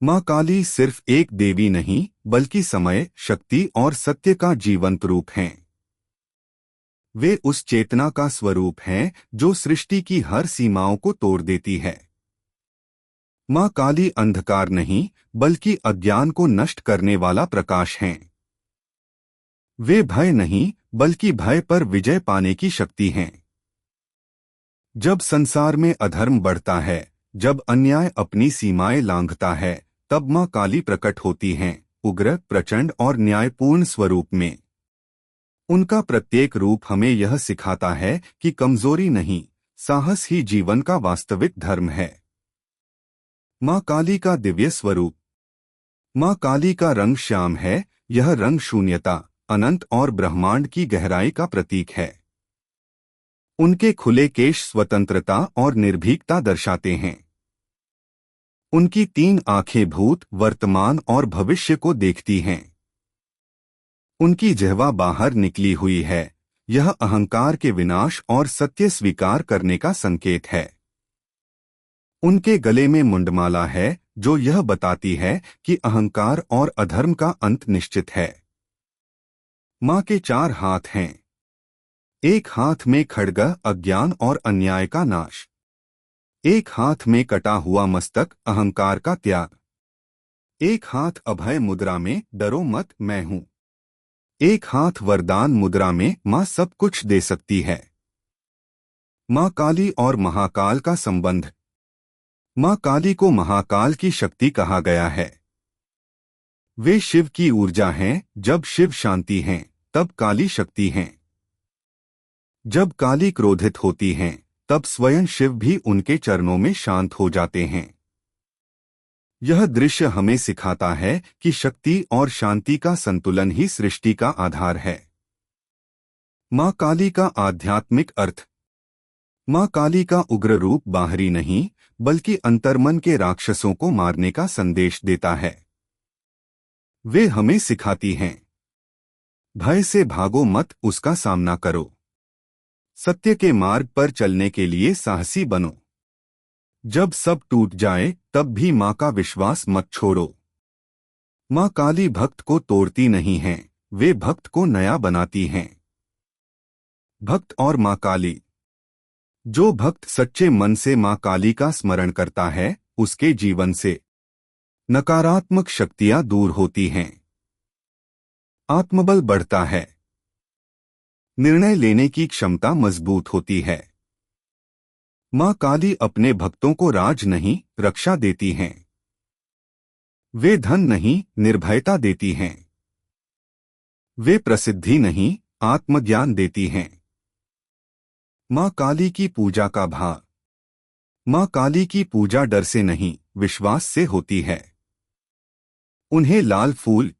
माँ काली सिर्फ एक देवी नहीं बल्कि समय, शक्ति और सत्य का जीवंत रूप हैं। वे उस चेतना का स्वरूप हैं जो सृष्टि की हर सीमाओं को तोड़ देती है। माँ काली अंधकार नहीं बल्कि अज्ञान को नष्ट करने वाला प्रकाश हैं। वे भय नहीं बल्कि भय पर विजय पाने की शक्ति हैं। जब संसार में अधर्म बढ़ता है, जब अन्याय अपनी सीमाएं लांघता है, तब माँ काली प्रकट होती हैं, उग्र, प्रचंड और न्यायपूर्ण स्वरूप में। उनका प्रत्येक रूप हमें यह सिखाता है कि कमजोरी नहीं, साहस ही जीवन का वास्तविक धर्म है। माँ काली का दिव्य स्वरूप। माँ काली का रंग श्याम है। यह रंग शून्यता, अनंत और ब्रह्मांड की गहराई का प्रतीक है। उनके खुले केश स्वतंत्रता और निर्भीकता दर्शाते हैं। उनकी 3 आंखें भूत, वर्तमान और भविष्य को देखती हैं। उनकी जिह्वा बाहर निकली हुई है। यह अहंकार के विनाश और सत्य स्वीकार करने का संकेत है। उनके गले में मुंडमाला है जो यह बताती है कि अहंकार और अधर्म का अंत निश्चित है। माँ के 4 हाथ हैं। एक हाथ में खड्ग, अज्ञान और अन्याय का नाश। एक हाथ में कटा हुआ मस्तक, अहंकार का त्याग। एक हाथ अभय मुद्रा में, डरो मत, मैं हूं। एक हाथ वरदान मुद्रा में, माँ सब कुछ दे सकती है। माँ काली और महाकाल का संबंध। माँ काली को महाकाल की शक्ति कहा गया है। वे शिव की ऊर्जा हैं। जब शिव शांति हैं, तब काली शक्ति हैं। जब काली क्रोधित होती हैं, तब स्वयं शिव भी उनके चरणों में शांत हो जाते हैं। यह दृश्य हमें सिखाता है कि शक्ति और शांति का संतुलन ही सृष्टि का आधार है। माँ काली का आध्यात्मिक अर्थ। माँ काली का उग्र रूप बाहरी नहीं बल्कि अंतर्मन के राक्षसों को मारने का संदेश देता है। वे हमें सिखाती हैं, भय से भागो मत, उसका सामना करो। सत्य के मार्ग पर चलने के लिए साहसी बनो। जब सब टूट जाए तब भी माँ का विश्वास मत छोड़ो। माँ काली भक्त को तोड़ती नहीं हैं, वे भक्त को नया बनाती हैं। भक्त और माँ काली। जो भक्त सच्चे मन से माँ काली का स्मरण करता है, उसके जीवन से नकारात्मक शक्तियां दूर होती हैं। आत्मबल बढ़ता है। निर्णय लेने की क्षमता मजबूत होती है। माँ काली अपने भक्तों को राज नहीं, रक्षा देती हैं। वे धन नहीं, निर्भयता देती हैं। वे प्रसिद्धि नहीं, आत्मज्ञान देती हैं। माँ काली की पूजा का भाव। माँ काली की पूजा डर से नहीं, विश्वास से होती है। उन्हें लाल फूल,